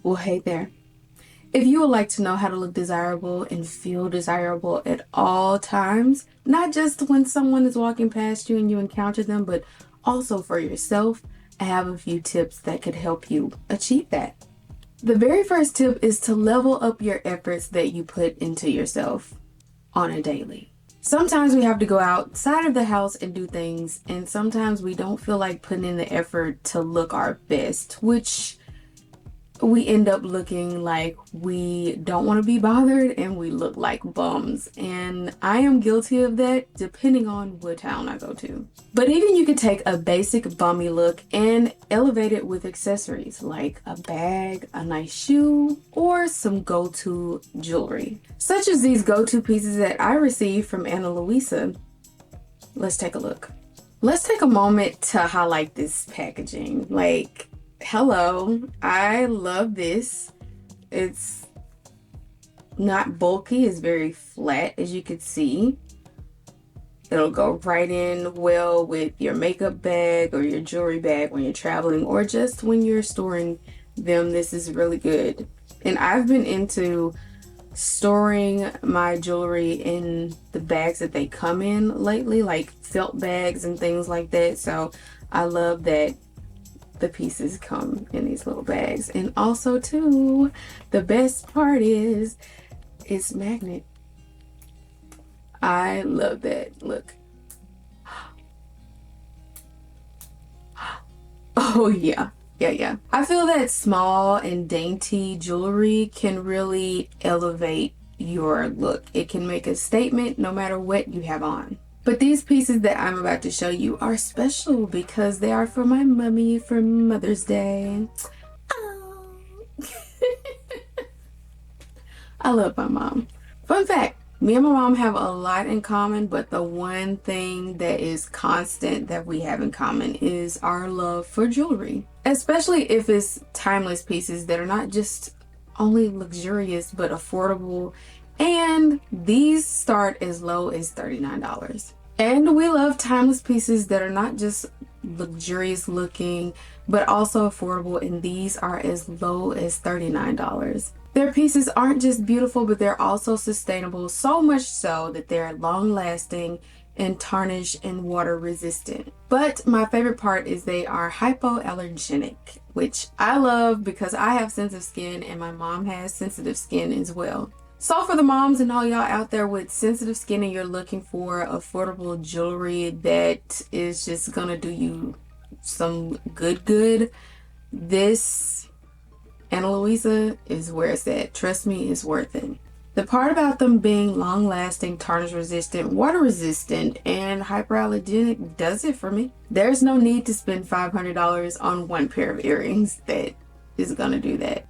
Well, hey there. If you would like to know how to look desirable and feel desirable at all times, not just when someone is walking past you and you encounter them, but also for yourself, I have a few tips that could help you achieve that. The very first tip is to level up your efforts that you put into yourself on a daily. Sometimes we have to go outside of the house and do things, and sometimes we don't feel like putting in the effort to look our best, which we end up looking like we don't want to be bothered and we look like bums. And I am guilty of that depending on what town I go to. But even you could take a basic bummy look and elevate it with accessories like a bag, a nice shoe, or some go-to jewelry. Such as these go-to pieces that I received from Luisa. Let's take a look. Let's take a moment to highlight this packaging. Like, hello, I love this. It's not bulky, it's very flat, as you can see. It'll go right in well with your makeup bag or your jewelry bag when you're traveling or just when you're storing them. This is really good. And I've been into storing my jewelry in the bags that they come in lately, like felt bags and things like that. So I love that the pieces come in these little bags. And also too, the best part is it's magnet. I love that. Look. Oh yeah. Yeah. I feel that small and dainty jewelry can really elevate your look. It can make a statement no matter what you have on. But these pieces that I'm about to show you are special because they are for my mommy for Mother's Day. Oh. I love my mom. Fun fact, me and my mom have a lot in common, but the one thing that is constant that we have in common is our love for jewelry. Especially if it's timeless pieces that are not just only luxurious, but affordable. And these start as low as $39. And we love timeless pieces that are not just luxurious looking, but also affordable. And these are as low as $39. Their pieces aren't just beautiful, but they're also sustainable, so much so that they're long lasting and tarnish and water resistant. But my favorite part is they are hypoallergenic, which I love because I have sensitive skin and my mom has sensitive skin as well. So for the moms and all y'all out there with sensitive skin and you're looking for affordable jewelry that is just gonna do you some good, this Ana Luisa is where it's at. Trust me, it's worth it. The part about them being long-lasting, tarnish-resistant, water-resistant, and hyperallergenic does it for me. There's no need to spend $500 on one pair of earrings that is gonna do that.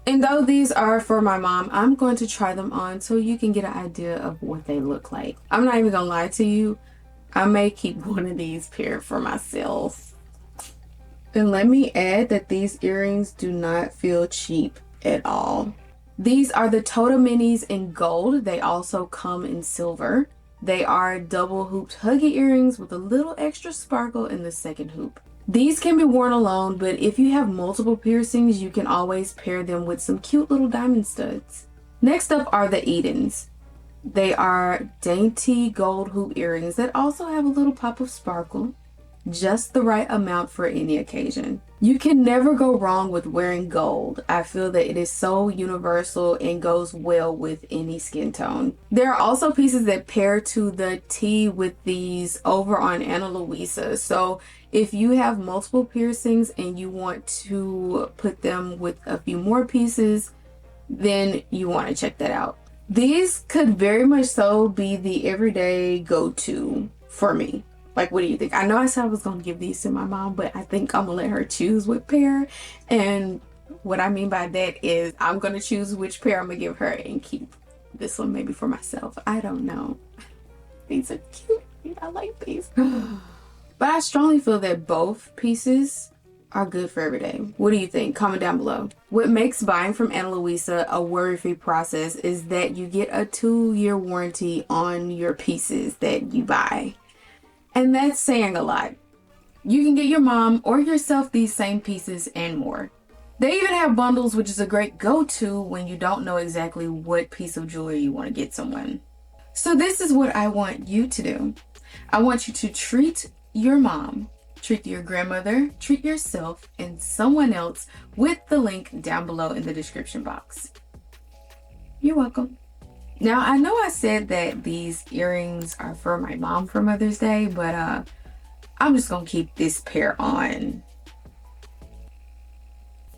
And though these are for my mom, I'm going to try them on so you can get an idea of what they look like. I'm not even gonna lie to you. I may keep one of these pair for myself. And let me add that these earrings do not feel cheap at all. These are the Totem Minis in gold. They also come in silver. They are double hooped huggy earrings with a little extra sparkle in the second hoop. These can be worn alone, but if you have multiple piercings, you can always pair them with some cute little diamond studs. Next up are the Edens. They are dainty gold hoop earrings that also have a little pop of sparkle, just the right amount for any occasion. You can never go wrong with wearing gold. I feel that it is so universal and goes well with any skin tone. There are also pieces that pair to the T with these over on Ana Luisa. So if you have multiple piercings and you want to put them with a few more pieces, then you want to check that out. These could very much so be the everyday go-to for me. Like, what do you think? I know I said I was going to give these to my mom, but I think I'm going to let her choose what pair. And what I mean by that is I'm going to choose which pair I'm going to give her and keep this one maybe for myself. I don't know. These are cute. I like these. But I strongly feel that both pieces are good for every day. What do you think? Comment down below. What makes buying from Ana Luisa a worry-free process is that you get a 2-year warranty on your pieces that you buy. And that's saying a lot. You can get your mom or yourself these same pieces and more. They even have bundles, which is a great go-to when you don't know exactly what piece of jewelry you want to get someone. So this is what I want you to do. I want you to treat your mom, treat your grandmother, treat yourself, and someone else with the link down below in the description box. You're welcome. Now, I know I said that these earrings are for my mom for Mother's Day, but I'm just gonna keep this pair on.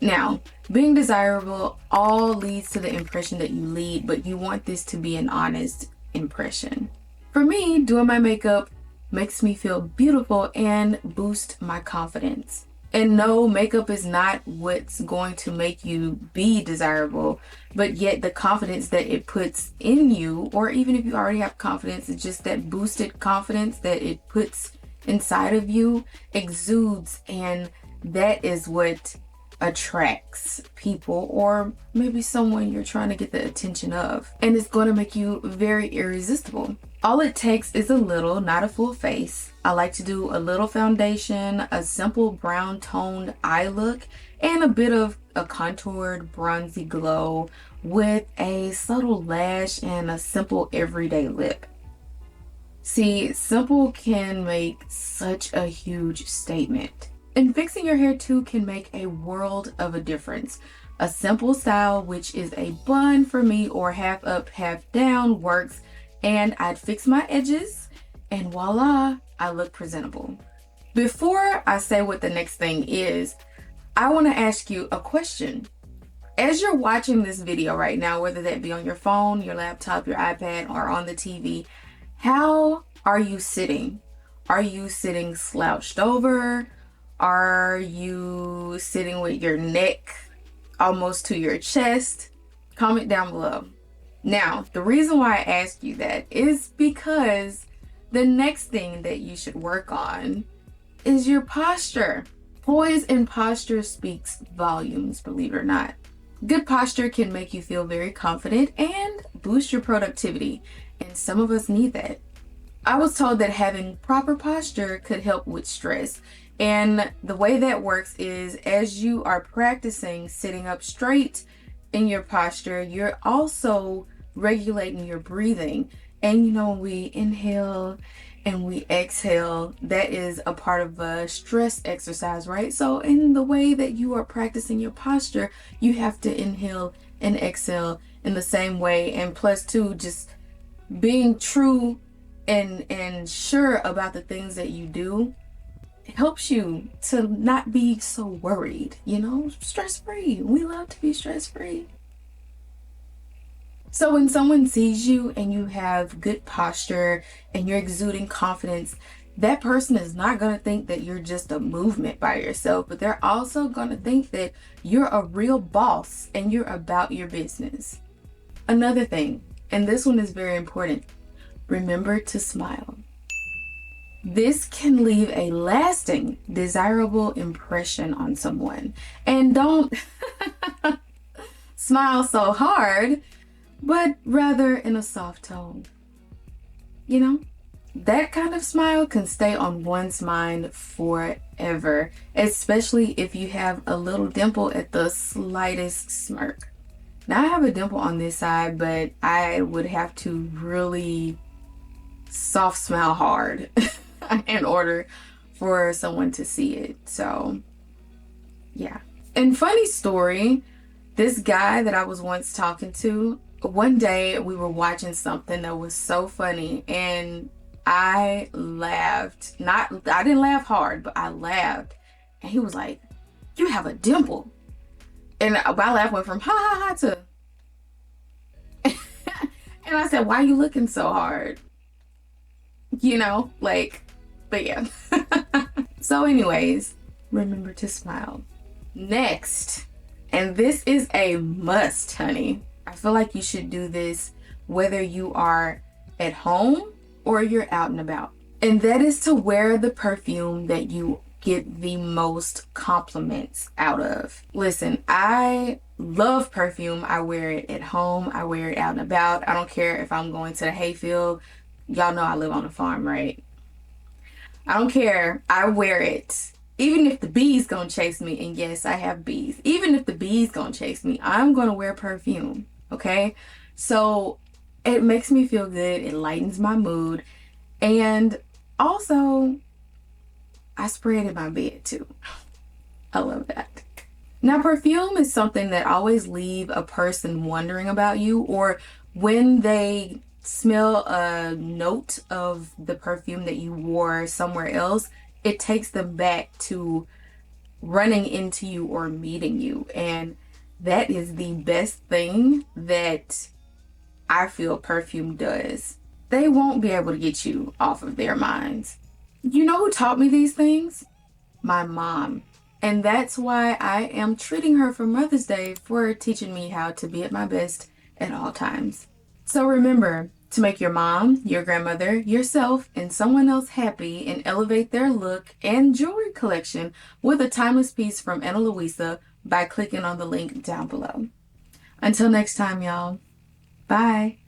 Now, being desirable all leads to the impression that you lead, but you want this to be an honest impression. For me, doing my makeup makes me feel beautiful and boost my confidence. And no, makeup is not what's going to make you be desirable, but yet the confidence that it puts in you, or even if you already have confidence, it's just that boosted confidence that it puts inside of you exudes, and that is what attracts people, or maybe someone you're trying to get the attention of, and it's going to make you very irresistible. All it takes is a little, not a full face. I like to do a little foundation, a simple brown toned eye look, and a bit of a contoured bronzy glow with a subtle lash and a simple everyday lip. See, simple can make such a huge statement. And fixing your hair too can make a world of a difference. A simple style, which is a bun for me or half up, half down, works. And I'd fix my edges and voila, I look presentable. Before I say what the next thing is, I want to ask you a question. As you're watching this video right now, whether that be on your phone, your laptop, your iPad, or on the TV, how are you sitting? Are you sitting slouched over? Are you sitting with your neck almost to your chest? Comment down below. Now, the reason why I ask you that is because the next thing that you should work on is your posture. Poise and posture speaks volumes, believe it or not. Good posture can make you feel very confident and boost your productivity, and some of us need that. I was told that having proper posture could help with stress, and the way that works is as you are practicing sitting up straight in your posture, you're also regulating your breathing. And you know, when we inhale and we exhale, that is a part of a stress exercise, right? So in the way that you are practicing your posture, you have to inhale and exhale in the same way. And plus too, just being true and sure about the things that you do helps you to not be so worried, stress-free. We love to be stress-free. So when someone sees you and you have good posture and you're exuding confidence, that person is not going to think that you're just a movement by yourself, but they're also going to think that you're a real boss and you're about your business. Another thing, and this one is very important, remember to smile. This can leave a lasting, desirable impression on someone. And don't smile so hard, but rather in a soft tone. That kind of smile can stay on one's mind forever, especially if you have a little dimple at the slightest smirk. Now I have a dimple on this side, but I would have to really soft smile hard in order for someone to see it. So yeah. And funny story, this guy that I was once talking to, one day we were watching something that was so funny and I laughed. I didn't laugh hard, but I laughed. And he was like, "You have a dimple." And my laugh went from ha ha ha to and I said, "Why are you looking so hard?" But yeah. So anyways, remember to smile. Next, and this is a must, honey. I feel like you should do this whether you are at home or you're out and about. And that is to wear the perfume that you get the most compliments out of. Listen, I love perfume. I wear it at home. I wear it out and about. I don't care if I'm going to the hayfield. Y'all know I live on a farm, right? I don't care. I wear it. Even if the bees gonna chase me, and yes, I have bees. Even if the bees gonna chase me, I'm gonna wear perfume. Okay? So it makes me feel good. It lightens my mood. And also, I spray it in my bed too. I love that. Now, perfume is something that always leave a person wondering about you, or when they smell a note of the perfume that you wore somewhere else, it takes them back to running into you or meeting you. And that is the best thing that I feel perfume does. They won't be able to get you off of their minds. You know who taught me these things? My mom. And that's why I am treating her for Mother's Day for teaching me how to be at my best at all times. So remember to make your mom, your grandmother, yourself, and someone else happy and elevate their look and jewelry collection with a timeless piece from Ana Luisa by clicking on the link down below. Until next time, y'all. Bye.